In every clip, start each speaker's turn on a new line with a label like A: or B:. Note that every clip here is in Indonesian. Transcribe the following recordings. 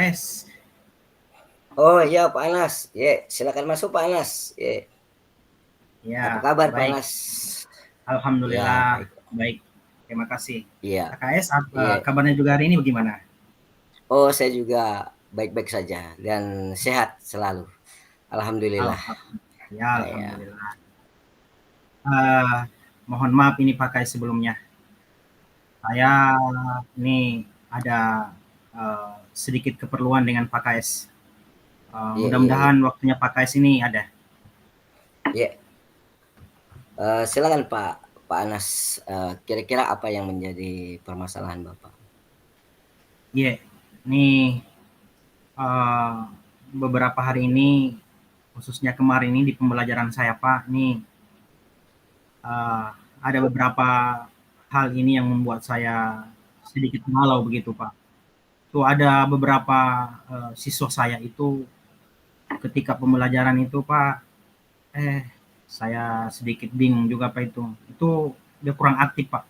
A: PKS.
B: Oh iya Pak Anas, ya silakan masuk Pak Anas. Ya, apa
A: Ya,
B: kabar Pak
A: baik.
B: Anas? Ya
A: Alhamdulillah,
B: baik.
A: baik. Terima kasih.
B: Iya,
A: PKS,
B: iya.
A: kabarnya juga hari ini bagaimana?
B: Oh saya juga baik-baik saja dan sehat selalu. Alhamdulillah.
A: Alhamdulillah. Ya,
B: Ya,
A: Alhamdulillah. Eh, Mohon maaf ini pakai sebelumnya. Saya ini ada sedikit keperluan dengan PKS.
B: iya, iya, iya.
A: Mudah-mudahan waktunya PKS ini ada.
B: Iya, silakan Pak Anas. Kira-kira apa yang menjadi permasalahan Bapak?
A: Iya, ini eh, beberapa hari ini, khususnya kemarin ini di pembelajaran saya Pak, ini eh, ada beberapa hal ini yang membuat saya sedikit malau begitu Pak. Itu ada beberapa siswa saya itu ketika pembelajaran itu Pak, eh saya sedikit bingung juga Pak itu. Itu dia kurang aktif Pak.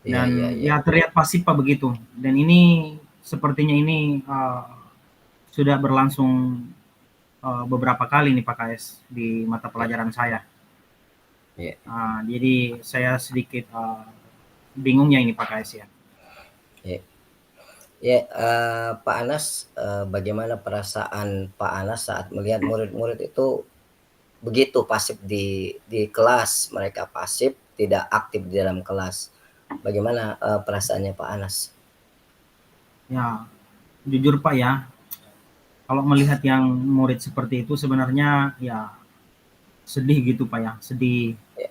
B: Iya, iya,
A: Dan
B: iya.
A: ya terlihat pasif Pak begitu. Dan ini sepertinya ini sudah berlangsung beberapa kali nih Pak KS di mata
B: Iya,
A: pelajaran saya.
B: iya.
A: Jadi saya sedikit bingungnya ini Pak KS ya.
B: Iya. Ya, Pak Anas, bagaimana perasaan Pak Anas saat melihat murid-murid itu begitu pasif di kelas, mereka pasif, tidak aktif di dalam kelas. Bagaimana perasaannya Pak Anas?
A: Ya, jujur Pak ya, kalau melihat yang murid seperti itu sebenarnya ya sedih gitu Pak ya, sedih,
B: Ya,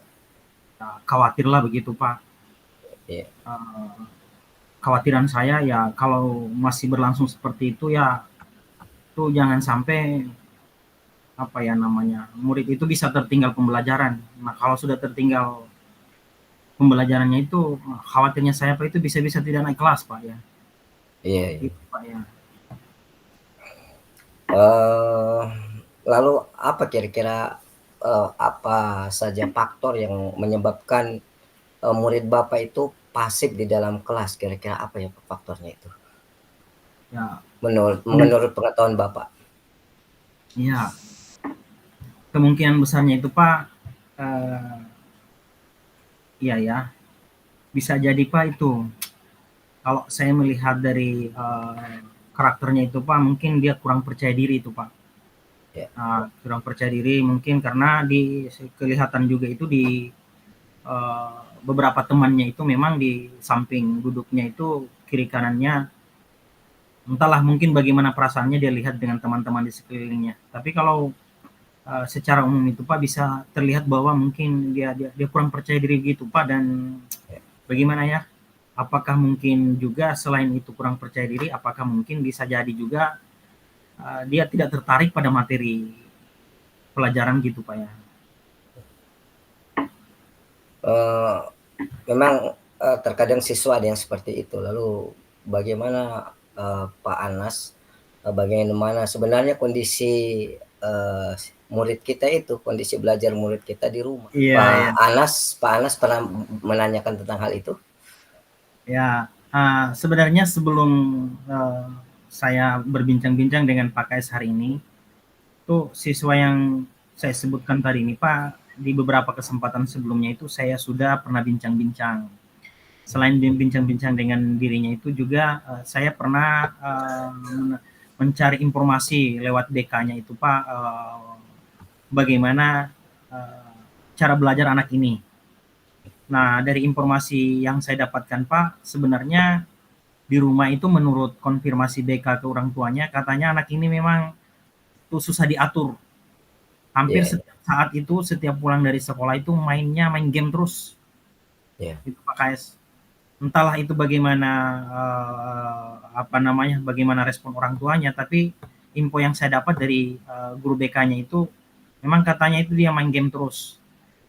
A: ya, khawatir lah begitu Pak.
B: ya,
A: Uh, Khawatiran saya ya kalau masih berlangsung seperti itu ya, itu jangan sampai apa ya namanya murid itu bisa tertinggal pembelajaran. Nah kalau sudah tertinggal pembelajarannya itu khawatirnya saya Pak itu bisa-bisa tidak naik kelas Pak ya.
B: iya, iya.
A: Gitu Pak ya.
B: Eh, lalu apa kira-kira apa saja faktor yang menyebabkan murid Bapak itu pasif di dalam kelas? Kira-kira apa ya faktornya itu?
A: Ya,
B: Menurut pengetahuan Bapak?
A: ya kemungkinan besarnya itu Pak, eh, iya ya, bisa jadi Pak itu kalau saya melihat dari karakternya itu Pak, mungkin dia kurang percaya diri itu Pak.
B: Ya,
A: Kurang percaya diri mungkin karena di kelihatan juga itu di beberapa temannya itu memang di samping duduknya itu kiri kanannya entahlah mungkin bagaimana perasaannya dia lihat dengan teman-teman di sekelilingnya. Tapi kalau secara umum itu Pak bisa terlihat bahwa mungkin dia kurang percaya diri gitu Pak dan
B: ya.
A: bagaimana ya? Apakah mungkin juga selain itu kurang percaya diri, apakah mungkin bisa jadi juga dia tidak tertarik pada materi pelajaran gitu Pak ya?
B: Eh, Memang terkadang siswa ada yang seperti itu. Lalu bagaimana Pak Anas, bagaimana sebenarnya kondisi uh, murid kita itu, kondisi belajar murid kita di rumah?
A: Iya, iya.
B: Pak Anas pernah menanyakan tentang hal itu?
A: Ya, sebenarnya sebelum uh, saya berbincang-bincang dengan Pak KS hari ini, tuh siswa yang saya sebutkan tadi ini Pak, di beberapa kesempatan sebelumnya itu saya sudah pernah bincang-bincang. Selain bincang-bincang dengan dirinya itu juga saya pernah mencari informasi lewat DK-nya itu Pak, bagaimana cara belajar anak ini. Nah, dari informasi yang saya dapatkan Pak, sebenarnya di rumah itu menurut konfirmasi DK ke orang tuanya, katanya anak ini memang tuh susah diatur. Hampir
B: Iya,
A: setiap saat itu, setiap pulang dari sekolah itu mainnya main game terus.
B: iya,
A: Itu Pak KS. Entahlah itu bagaimana apa namanya, bagaimana respon orang tuanya, tapi info yang saya dapat dari guru BK-nya itu memang katanya itu dia main game terus.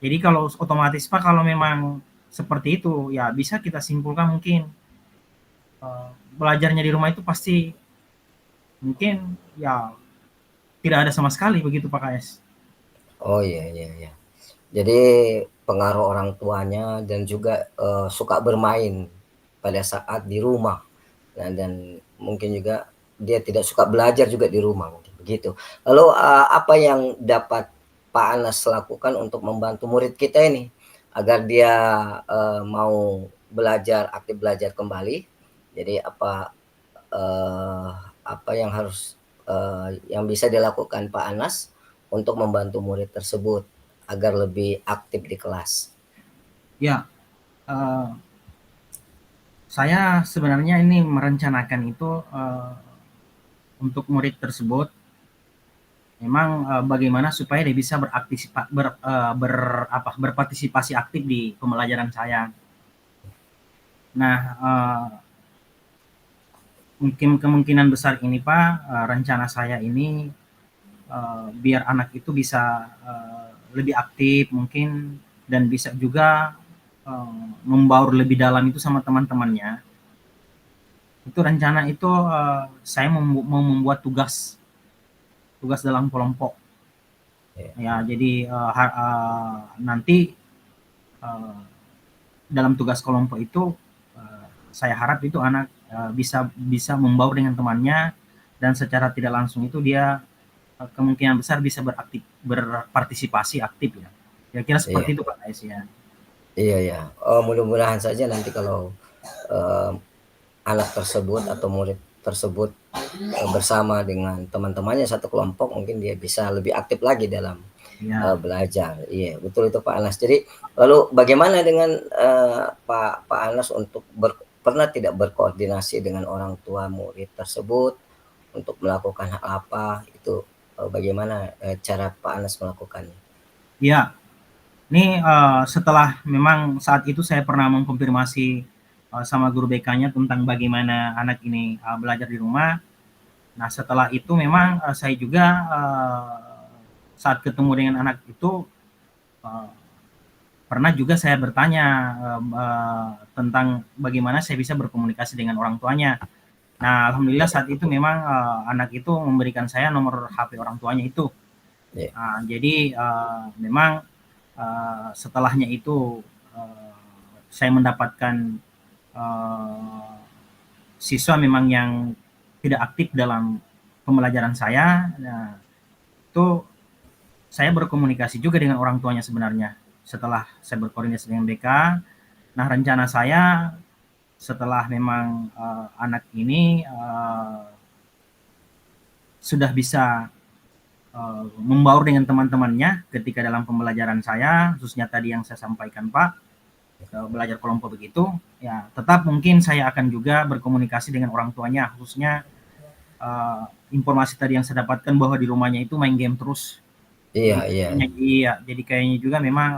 A: Jadi kalau otomatis Pak kalau memang seperti itu ya bisa kita simpulkan mungkin belajarnya di rumah itu pasti mungkin ya tidak ada sama sekali begitu Pak KS.
B: oh iya, iya, iya. Jadi pengaruh orang tuanya dan juga suka bermain pada saat di rumah. Nah, dan mungkin juga dia tidak suka belajar juga di rumah mungkin begitu. Lalu apa yang dapat Pak Anas lakukan untuk membantu murid kita ini agar dia mau belajar, aktif belajar kembali? Jadi apa yang harus yang bisa dilakukan Pak Anas untuk membantu murid tersebut agar lebih aktif di kelas?
A: Ya, saya sebenarnya ini merencanakan itu untuk murid tersebut memang bagaimana supaya dia bisa berpartisipasi aktif di pembelajaran saya. Nah, mungkin kemungkinan besar ini Pak, rencana saya ini biar anak itu bisa lebih aktif mungkin dan bisa juga membaur lebih dalam itu sama teman-temannya. Itu rencana itu saya mau membuat tugas dalam kelompok. Ya, jadi nanti dalam tugas kelompok itu saya harap itu anak bisa membaur dengan temannya dan secara tidak langsung itu dia kemungkinan besar bisa berpartisipasi aktif ya. Kira-kira
B: Iya,
A: seperti itu Pak Ais ya.
B: iya, ya. Mudah-mudahan saja nanti kalau eh, anak tersebut atau murid tersebut bersama dengan teman-temannya satu kelompok, mungkin dia bisa lebih aktif lagi dalam
A: Ya,
B: belajar. Iya, betul itu Pak Anas. Jadi lalu bagaimana dengan Pak Anas untuk pernah tidak berkoordinasi dengan orang tua murid tersebut untuk melakukan hal apa itu, bagaimana cara Pak Anas melakukannya?
A: ya. Ini setelah memang saat itu saya pernah mengkonfirmasi sama guru BK-nya tentang bagaimana anak ini belajar di rumah. Nah, setelah itu memang saya juga saat ketemu dengan anak itu uh, pernah juga saya bertanya tentang bagaimana saya bisa berkomunikasi dengan orang tuanya. Nah, alhamdulillah saat itu memang anak itu memberikan saya nomor HP orang tuanya itu.
B: Ya,
A: Jadi memang setelahnya itu saya mendapatkan uh, siswa memang yang tidak aktif dalam pembelajaran saya. Nah, itu saya berkomunikasi juga dengan orang tuanya sebenarnya. Setelah saya berkoordinasi dengan BK, nah rencana saya setelah memang anak ini sudah bisa membaur dengan teman-temannya ketika dalam pembelajaran saya, khususnya tadi yang saya sampaikan Pak, belajar kelompok begitu, ya tetap mungkin saya akan juga berkomunikasi dengan orang tuanya, khususnya informasi tadi yang saya dapatkan bahwa di rumahnya itu main game terus.
B: iya,
A: Jadi
B: iya,
A: kayaknya iya, jadi kayaknya juga memang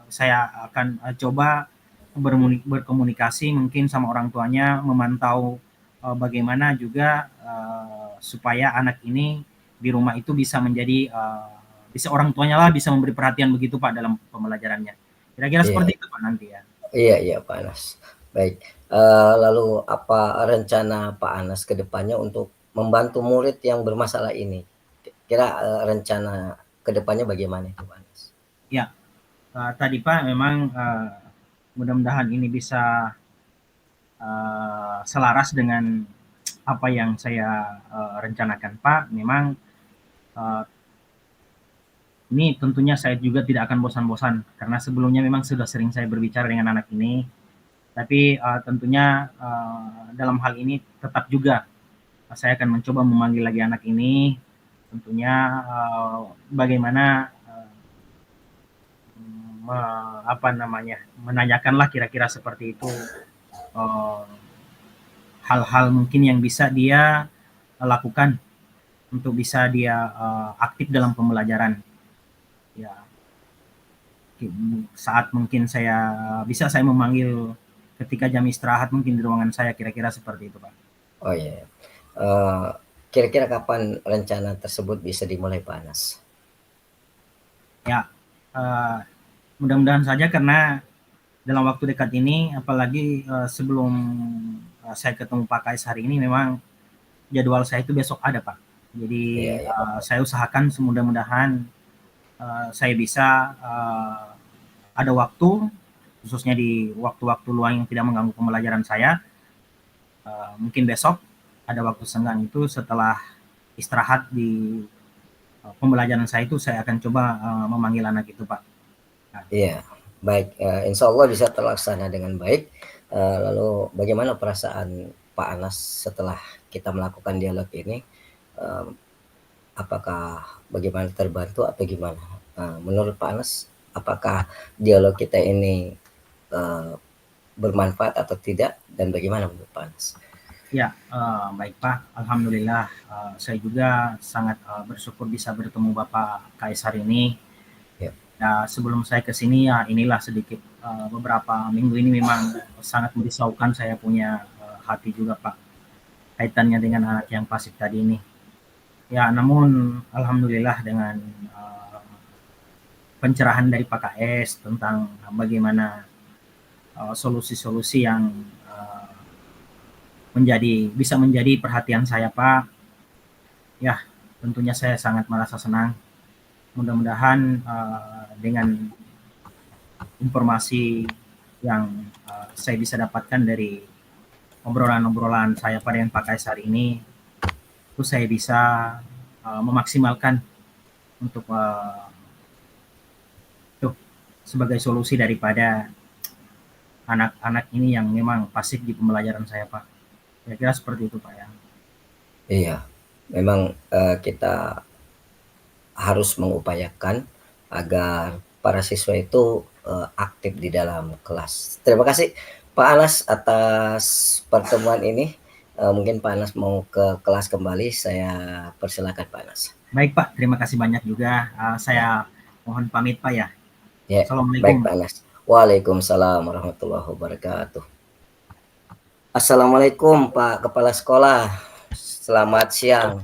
A: saya akan coba berkomunikasi mungkin sama orang tuanya, memantau bagaimana juga supaya anak ini di rumah itu bisa menjadi bisa orang tuanya lah bisa memberi perhatian begitu Pak dalam pembelajarannya. Kira-kira
B: iya,
A: seperti itu Pak nanti ya.
B: iya, iya Pak Anas. Baik, lalu apa rencana Pak Anas ke depannya untuk membantu murid yang bermasalah ini? Kira rencana ke depannya bagaimana itu Pak Anas?
A: Ya, tadi Pak memang mudah-mudahan ini bisa selaras dengan apa yang saya rencanakan Pak. Memang uh, ini tentunya saya juga tidak akan bosan-bosan karena sebelumnya memang sudah sering saya berbicara dengan anak ini. Tapi tentunya dalam hal ini tetap juga saya akan mencoba memanggil lagi anak ini. Tentunya bagaimana apa namanya menanyakanlah kira-kira seperti itu uh, hal-hal mungkin yang bisa dia lakukan untuk bisa dia aktif dalam pembelajaran. Ya, saat mungkin saya memanggil ketika jam istirahat mungkin di ruangan saya kira-kira seperti itu Pak.
B: Oh iya, eee, kira-kira kapan rencana tersebut bisa dimulai Pak Anas?
A: Ya, uh, mudah-mudahan saja karena dalam waktu dekat ini apalagi sebelum saya ketemu Pak Kais hari ini memang jadwal saya itu besok ada Pak.
B: Iya,
A: Jadi
B: iya,
A: saya usahakan semudah-mudahan saya bisa ada waktu khususnya di waktu-waktu luang yang tidak mengganggu pembelajaran saya mungkin besok ada waktu senggang itu setelah istirahat di pembelajaran saya itu saya akan coba memanggil anak itu, Pak. Nah,
B: Iya, baik, insya Allah bisa terlaksana dengan baik. Lalu bagaimana perasaan Pak Anas setelah kita melakukan dialog ini? Eee, apakah bagaimana, terbantu atau gimana? Menurut Pak Anas, apakah dialog kita ini, eee, bermanfaat atau tidak dan bagaimana menurut Pak Anas?
A: ya, baik Pak, alhamdulillah, saya juga sangat bersyukur bisa bertemu Bapak Kaisar ini.
B: Ya,
A: Ya, sebelum saya ke sini ya inilah sedikit beberapa minggu ini memang sangat merisaukan saya punya hati juga Pak kaitannya dengan anak yang pasif tadi ini. Ya, namun alhamdulillah dengan pencerahan dari Pak KS tentang bagaimana solusi-solusi yang uh, bisa menjadi perhatian saya Pak. Ya, tentunya saya sangat merasa senang. Mudah-mudahan dengan informasi yang saya bisa dapatkan dari obrolan-obrolan saya pada yang Pak Kaisar ini, itu saya bisa memaksimalkan untuk tuh, sebagai solusi daripada anak-anak ini yang memang pasif di pembelajaran saya Pak. Kira-kira seperti itu Pak ya.
B: iya, memang, kita harus mengupayakan agar para siswa itu, aktif di dalam kelas. Terima kasih Pak Anas atas pertemuan ini, mungkin Pak Anas mau ke kelas kembali, saya persilakan Pak Anas.
A: Baik Pak, terima kasih banyak juga.
B: Ya,
A: Saya mohon pamit Pak ya.
B: ya, baik
A: Assalamualaikum.
B: Pak Anas. Waalaikumsalam warahmatullahi wabarakatuh. Assalamualaikum Pak Kepala Sekolah, selamat siang.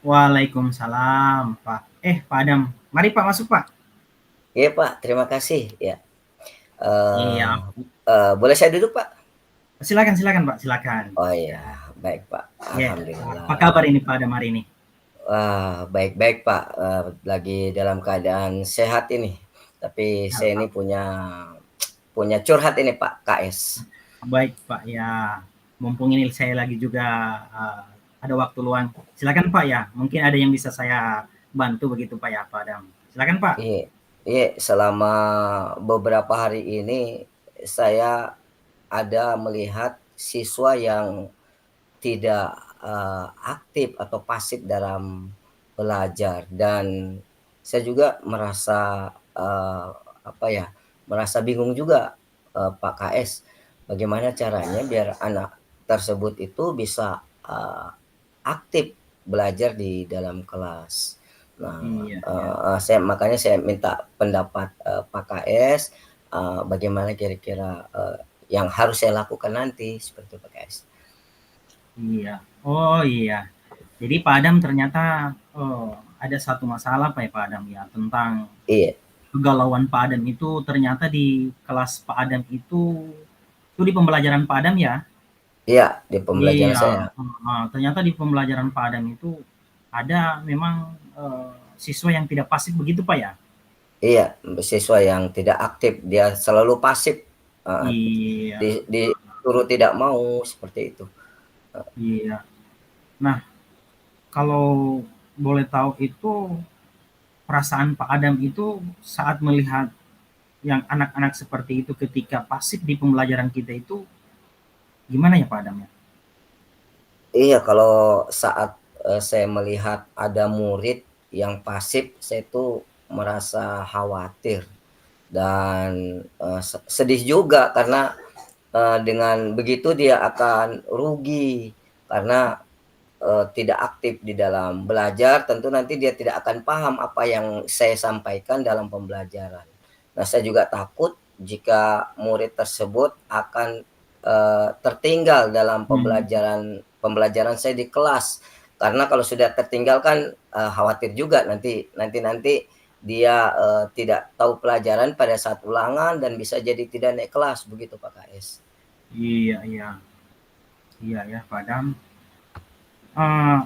A: Waalaikumsalam Pak. Pak Adam, mari Pak masuk Pak.
B: Iya Pak, terima kasih ya.
A: Iya,
B: Eee boleh saya duduk Pak?
A: silakan silakan Pak, silakan.
B: Oh
A: Ya,
B: iya, baik Pak,
A: ya. Apa
B: alhamdulillah.
A: kabar ini Pak Adam hari ini?
B: Wah, baik-baik Pak, lagi dalam keadaan sehat ini. Tapi
A: Ya,
B: saya ini punya punya curhat ini Pak, KS.
A: baik Pak ya. Mumpung ini saya lagi juga uh, ada waktu luang. Silakan Pak ya. Mungkin ada yang bisa saya bantu begitu Pak ya Pak Adam. Silakan Pak.
B: Iya, iya, selama beberapa hari ini saya ada melihat siswa yang tidak, aktif atau pasif dalam belajar dan saya juga merasa, apa ya, merasa bingung juga, Pak KS, bagaimana caranya biar anak tersebut itu bisa, aktif belajar di dalam kelas. Nah,
A: Iya, iya.
B: makanya saya minta pendapat, Pak KS, bagaimana kira-kira, yang harus saya lakukan nanti, seperti itu Pak KS.
A: Iya. Oh iya. Jadi Pak Adam ternyata ada satu masalah Pak ya Pak Adam ya tentang
B: Iya.
A: kegalauan Pak Adam itu ternyata di kelas Pak Adam itu di pembelajaran Pak Adam ya?
B: Iya, di pembelajaran
A: Iya,
B: saya.
A: ternyata di pembelajaran Pak Adam itu ada memang siswa yang tidak pasif begitu Pak ya?
B: Iya, siswa yang tidak aktif, dia selalu pasif, heeh,
A: Iya,
B: disuruh tidak mau, seperti itu.
A: iya. Nah, kalau boleh tahu itu perasaan Pak Adam itu saat melihat yang anak-anak seperti itu ketika pasif di pembelajaran kita itu gimana ya Pak Adam ya?
B: Iya, kalau saat, saya melihat ada murid yang pasif, saya tuh merasa khawatir dan, sedih juga karena, dengan begitu dia akan rugi karena tidak aktif di dalam belajar, tentu nanti dia tidak akan paham apa yang saya sampaikan dalam pembelajaran. Nah, saya juga takut jika murid tersebut akan, tertinggal dalam
A: Hmm,
B: pembelajaran saya di kelas. Karena kalau sudah tertinggal kan, khawatir juga nanti dia, tidak tahu pelajaran pada saat ulangan dan bisa jadi tidak naik kelas, begitu Pak KS.
A: iya, iya, iya ya Pak Adam. Uh,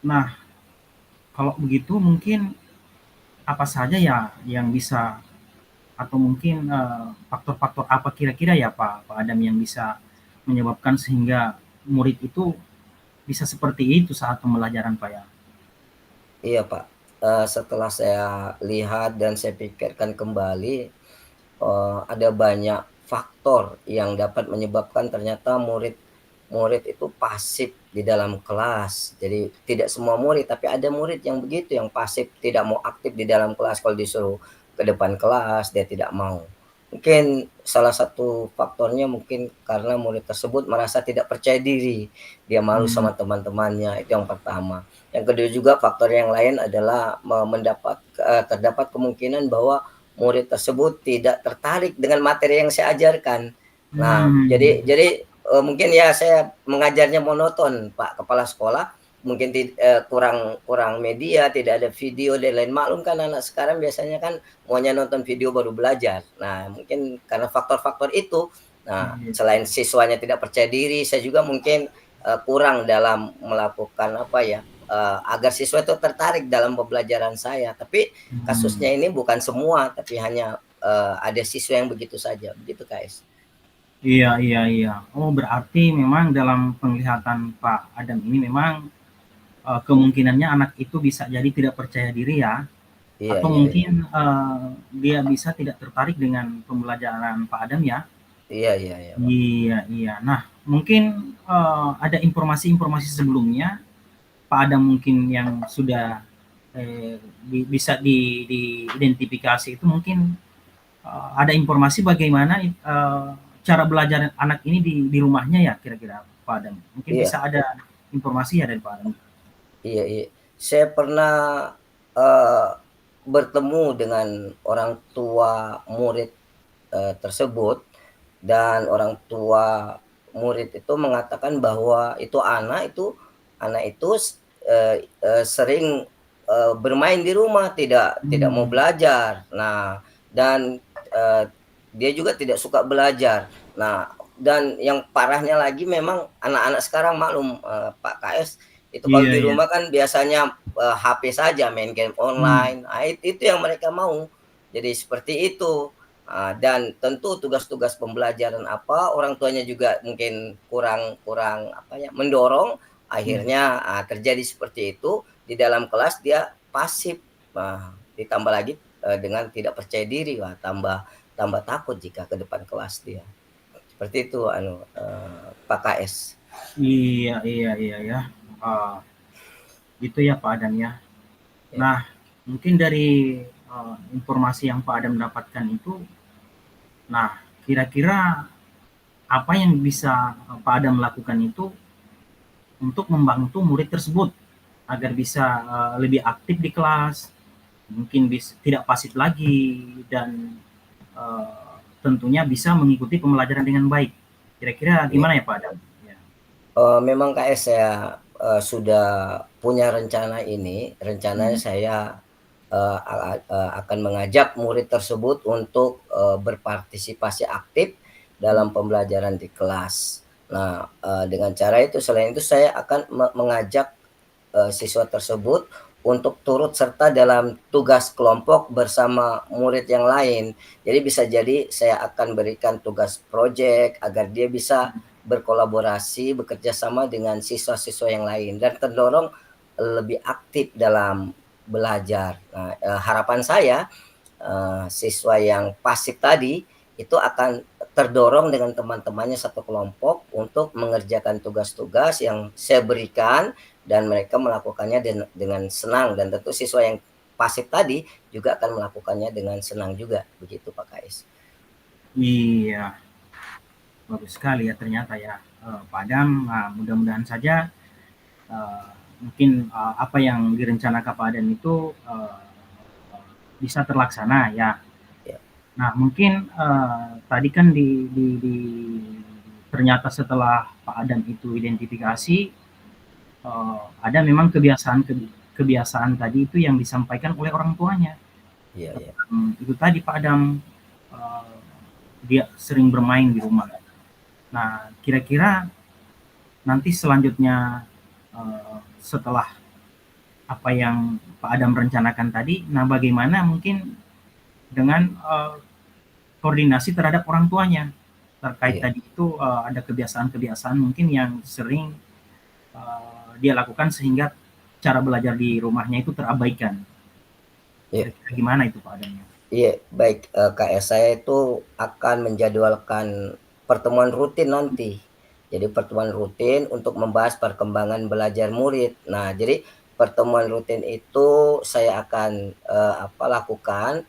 A: nah, kalau begitu mungkin apa saja ya yang bisa atau mungkin faktor-faktor apa kira-kira ya Pak Adam yang bisa menyebabkan sehingga murid itu bisa seperti itu saat pembelajaran Pak ya?
B: Iya Pak, setelah saya lihat dan saya pikirkan kembali, ada banyak faktor yang dapat menyebabkan ternyata murid itu pasif di dalam kelas. Jadi tidak semua murid, tapi ada murid yang begitu, yang pasif, tidak mau aktif di dalam kelas. Kalau disuruh ke depan kelas, dia tidak mau. Mungkin salah satu faktornya mungkin karena murid tersebut merasa tidak percaya diri, dia malu
A: Hmm,
B: sama teman-temannya, itu yang pertama. Yang kedua juga faktor yang lain adalah terdapat kemungkinan bahwa murid tersebut tidak tertarik dengan materi yang saya ajarkan. Nah, jadi
A: hmm,
B: jadi mungkin ya saya mengajarnya monoton, Pak Kepala Sekolah. Mungkin kurang kurang media, tidak ada video dan lain. Maklum kan anak sekarang biasanya kan maunya nonton video baru belajar. Nah, mungkin karena faktor-faktor itu, nah
A: iya,
B: selain siswanya tidak percaya diri, saya juga mungkin kurang dalam melakukan apa ya, agar siswa itu tertarik dalam pembelajaran saya. Tapi kasusnya
A: hmm.
B: ini bukan semua, tapi hanya ada siswa yang begitu saja, begitu Kak.
A: Iya, iya, iya. Oh, berarti memang dalam penglihatan Pak Adam ini memang kemungkinannya anak itu bisa jadi tidak percaya diri ya,
B: Iya,
A: atau
B: iya, iya.
A: mungkin dia bisa tidak tertarik dengan pembelajaran Pak Adam ya.
B: Iya, iya, iya, Pak.
A: Iya, iya. Nah, mungkin ada informasi-informasi sebelumnya Pak Adam mungkin yang sudah bisa diidentifikasi itu mungkin ada informasi bagaimana cara belajar anak ini di rumahnya ya kira-kira Pak Adam. Mungkin
B: Iya,
A: bisa ada informasi ya dari Pak Adam.
B: iya, iya. Saya pernah eh, bertemu dengan orang tua murid tersebut, dan orang tua murid itu mengatakan bahwa anak itu sering bermain di rumah, tidak tidak mau
A: Hmm,
B: belajar. Nah, dan eh, dia juga tidak suka belajar. Nah, dan yang parahnya lagi memang anak-anak sekarang maklum, Pak KS, itu kalau
A: iya,
B: di
A: iya.
B: rumah kan biasanya HP saja, main game
A: Hmm,
B: online. Nah, itu yang mereka mau. Jadi seperti itu. Dan tentu tugas-tugas pembelajaran apa, orang tuanya juga mungkin kurang kurang apa ya, mendorong,
A: hmm.
B: akhirnya terjadi seperti itu. Di dalam kelas dia pasif, ditambah lagi dengan tidak percaya diri, wah tambah tambah takut jika ke depan kelas dia. Seperti itu Pak KS.
A: Iya, iya, iya ya. Uh, itu ya Pak Adam ya.
B: Ya,
A: Nah, mungkin dari informasi yang Pak Adam dapatkan itu, nah kira-kira apa yang bisa Pak Adam lakukan itu untuk membantu murid tersebut agar bisa lebih aktif di kelas, mungkin bisa tidak pasif lagi dan tentunya bisa mengikuti pembelajaran dengan baik. Kira-kira
B: ya.
A: gimana ya Pak Adam? Ya.
B: Memang KS saya sudah punya rencana ini. Rencananya
A: Hmm.
B: saya akan mengajak murid tersebut untuk berpartisipasi aktif dalam pembelajaran di kelas. Nah, dengan cara itu, selain itu saya akan mengajak siswa tersebut untuk turut serta dalam tugas kelompok bersama murid yang lain. Jadi bisa jadi saya akan berikan tugas proyek agar dia bisa berkolaborasi, bekerja sama dengan siswa-siswa yang lain dan terdorong lebih aktif dalam belajar. Nah, harapan saya siswa yang pasif tadi itu akan terdorong dengan teman-temannya satu kelompok untuk mengerjakan tugas-tugas yang saya berikan, dan mereka melakukannya dengan senang, dan tentu siswa yang pasif tadi juga akan melakukannya dengan senang juga, begitu Pak Kais.
A: Iya, bagus sekali ya ternyata ya Pak Adam. Nah, mudah-mudahan saja eh, mungkin apa yang direncanakan Pak Adam itu bisa terlaksana ya.
B: Ya,
A: Nah, mungkin tadi kan ternyata setelah Pak Adam itu identifikasi, ada memang kebiasaan tadi itu yang disampaikan oleh orang tuanya.
B: iya, iya,
A: Itu tadi Pak Adam eh, dia sering bermain di rumah. Nah, kira-kira nanti selanjutnya setelah apa yang Pak Adam rencanakan tadi, nah bagaimana mungkin dengan koordinasi terhadap orang tuanya. Terkait
B: Iya,
A: tadi itu, ada kebiasaan-kebiasaan mungkin yang sering, dia lakukan sehingga cara belajar di rumahnya itu terabaikan.
B: iya.
A: Kira-kira gimana itu Pak Adamnya?
B: Iya, baik, KS saya itu akan menjadwalkan pertemuan rutin nanti. Jadi pertemuan rutin untuk membahas perkembangan belajar murid. Nah, jadi pertemuan rutin itu saya akan, lakukan,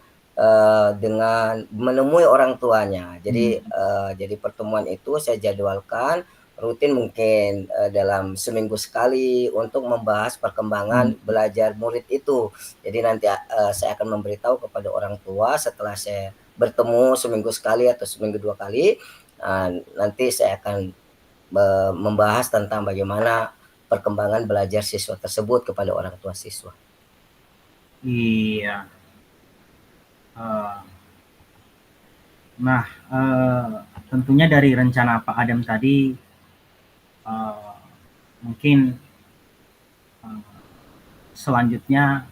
B: dengan menemui orang tuanya.
A: Hmm.
B: Jadi pertemuan itu saya jadwalkan rutin mungkin, dalam seminggu sekali untuk membahas perkembangan
A: Hmm.
B: belajar murid itu. Jadi nanti saya akan memberitahu kepada orang tua setelah saya bertemu seminggu sekali atau seminggu 2 kali. Nanti saya akan membahas tentang bagaimana perkembangan belajar siswa tersebut kepada orang tua siswa.
A: Iya. Uh, nah, tentunya dari rencana Pak Adam tadi, uh, mungkin uh, selanjutnya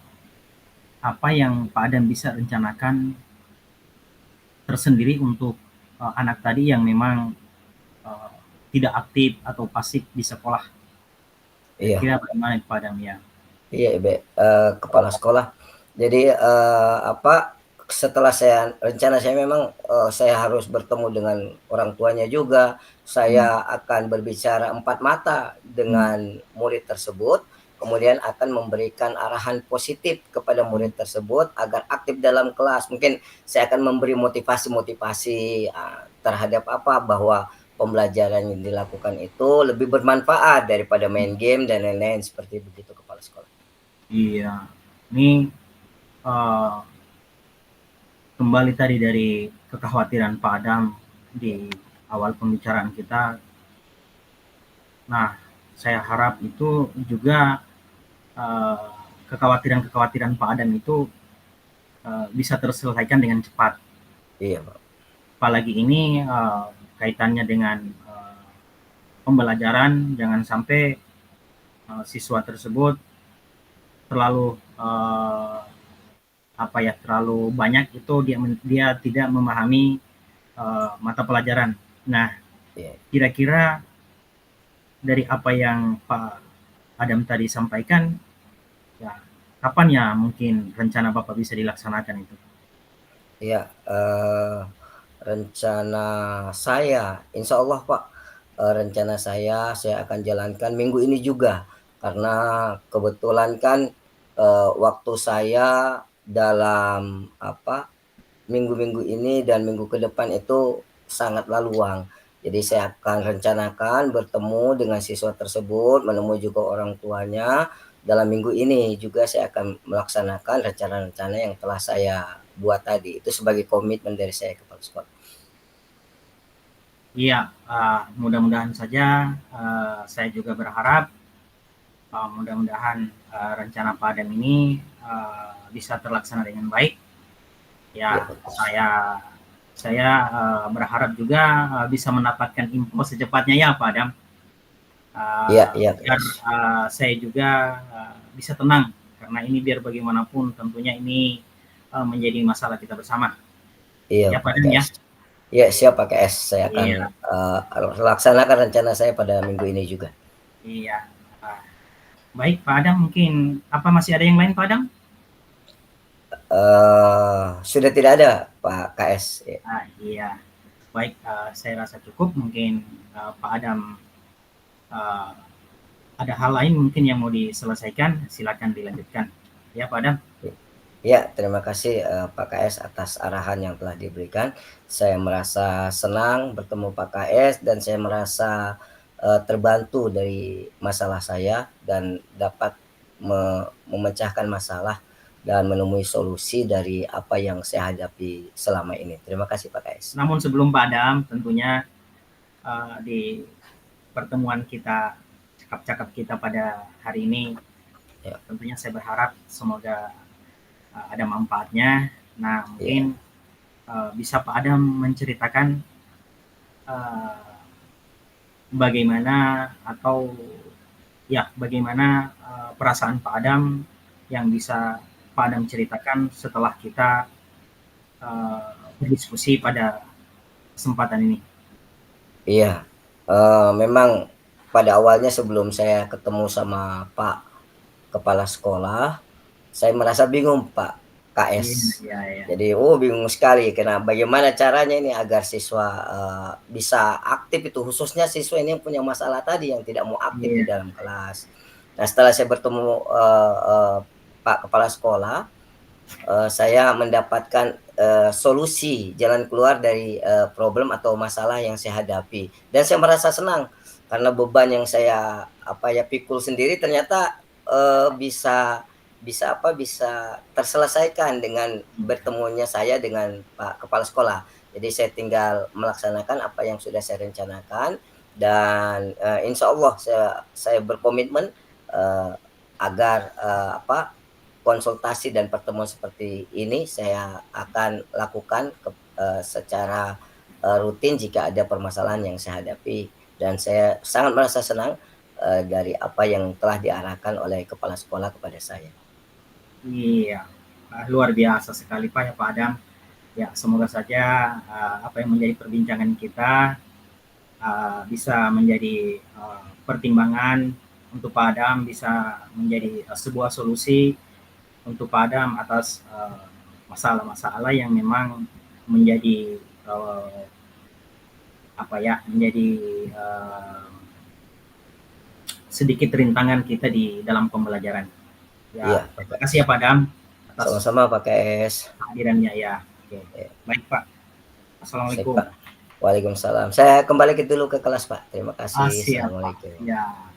A: apa yang Pak Adam bisa rencanakan tersendiri untuk anak tadi yang memang uh, tidak aktif atau pasif di sekolah.
B: Iya,
A: Kira-kira bagaimana Pak Adam ya?
B: iya, Ibe, kepala sekolah. Jadi setelah rencana saya memang saya harus bertemu dengan orang tuanya juga.
A: Hmm.
B: Saya akan berbicara empat mata
A: Hmm.
B: dengan murid tersebut, kemudian akan memberikan arahan positif kepada
A: Hmm.
B: murid tersebut agar aktif dalam kelas. Mungkin saya akan memberi motivasi-motivasi terhadap apa bahwa pembelajaran yang dilakukan itu lebih bermanfaat daripada main game dan lain-lain seperti begitu kepala sekolah.
A: Iya, ini uh, kembali tadi dari kekhawatiran Pak Adam
B: Ya,
A: di awal pembicaraan kita. Nah, saya harap itu juga uh, kekhawatiran-kekhawatiran Pak Adam itu bisa terselesaikan dengan cepat.
B: iya, Pak.
A: Apalagi ini kaitannya dengan pembelajaran, jangan sampai siswa tersebut terlalu terlalu banyak itu dia tidak memahami mata pelajaran. Nah,
B: Iya.
A: kira-kira dari apa yang Pak Adam tadi sampaikan, ya kapan ya mungkin rencana Bapak bisa dilaksanakan itu?
B: Iya, rencana saya, insya Allah Pak, rencana saya akan jalankan minggu ini juga. Karena kebetulan kan waktu saya dalam minggu-minggu ini dan minggu ke depan itu sangatlah luang. Jadi saya akan rencanakan bertemu dengan siswa tersebut, menemui juga orang tuanya. Dalam minggu ini juga saya akan melaksanakan rencana-rencana yang telah saya buat tadi. Itu sebagai komitmen dari saya kepala sekolah.
A: Iya, mudah-mudahan saja saya juga berharap mudah-mudahan rencana Pak Adam ini bisa terlaksana dengan baik.
B: Ya,
A: Ya, saya berharap juga bisa mendapatkan info secepatnya ya Pak Adam,
B: iya, iya,
A: biar
B: KS.
A: saya juga bisa tenang karena ini biar bagaimanapun tentunya ini menjadi masalah kita bersama.
B: Iya,
A: Ya Pak
B: Pak
A: Adam ya.
B: KS. Iya, siap Pak KS. Saya akan
A: Iya,
B: laksanakan rencana saya pada minggu ini juga.
A: iya. Uh, Baik Pak Adam, mungkin apa masih ada yang lain Pak Adam?
B: Sudah tidak ada Pak KS. Ya.
A: Iya. Baik, saya rasa cukup. Mungkin Pak Adam uh, ada hal lain mungkin yang mau diselesaikan, silakan dilanjutkan. Ya Pak Adam.
B: Ya, terima kasih Pak KS atas arahan yang telah diberikan. Saya merasa senang bertemu Pak KS dan saya merasa terbantu dari masalah saya dan dapat memecahkan masalah dan menemui solusi dari apa yang saya hadapi selama ini. Terima kasih Pak KS.
A: Namun sebelum Pak Adam, tentunya di pertemuan kita, cakap-cakap kita pada hari ini,
B: Ya,
A: tentunya saya berharap semoga ada manfaatnya. Nah,
B: ya,
A: mungkin bisa Pak Adam menceritakan uh, bagaimana atau ya bagaimana perasaan Pak Adam yang bisa Pak Adam ceritakan setelah kita uh, berdiskusi pada kesempatan ini.
B: Iya, memang pada awalnya sebelum saya ketemu sama Pak Kepala Sekolah, saya merasa bingung Pak
A: Iya,
B: KS.
A: iya, iya.
B: Jadi, bingung sekali bagaimana caranya ini agar siswa, bisa aktif itu, khususnya siswa ini yang punya masalah tadi, yang tidak mau aktif di
A: Iya,
B: dalam kelas. Nah, setelah saya bertemu, eee eee, Pak Kepala Sekolah, saya mendapatkan, solusi jalan keluar dari, problem atau masalah yang saya hadapi. Dan saya merasa senang karena beban yang saya, pikul sendiri ternyata, bisa bisa terselesaikan dengan
A: iya.
B: bertemunya saya dengan Pak Kepala Sekolah. Jadi saya tinggal melaksanakan apa yang sudah saya rencanakan dan, insya Allah saya berkomitmen, eee, agar, konsultasi dan pertemuan seperti ini saya akan lakukan secara, rutin jika ada permasalahan yang saya hadapi dan saya sangat merasa senang, dari apa yang telah diarahkan oleh kepala sekolah kepada saya.
A: Iya, luar biasa sekali Pak ya Pak Adam. Ya, semoga saja apa yang menjadi perbincangan kita bisa menjadi pertimbangan untuk Pak Adam, bisa menjadi sebuah solusi untuk Pak Adam atas masalah-masalah yang memang menjadi apa ya, menjadi sedikit rintangan kita di dalam pembelajaran.
B: Iya,
A: Ya, terima
B: Pak.
A: kasih ya Pak Adam atas
B: Sama-sama Pak KS.
A: kehadirannya ya. Oke.
B: Ya,
A: Baik Pak.
B: sip
A: Assalamualaikum.
B: Pak. Waalaikumsalam. Saya kembali dulu ke kelas Pak. Terima kasih.
A: Siap Pak.
B: Assalamualaikum.
A: Ya.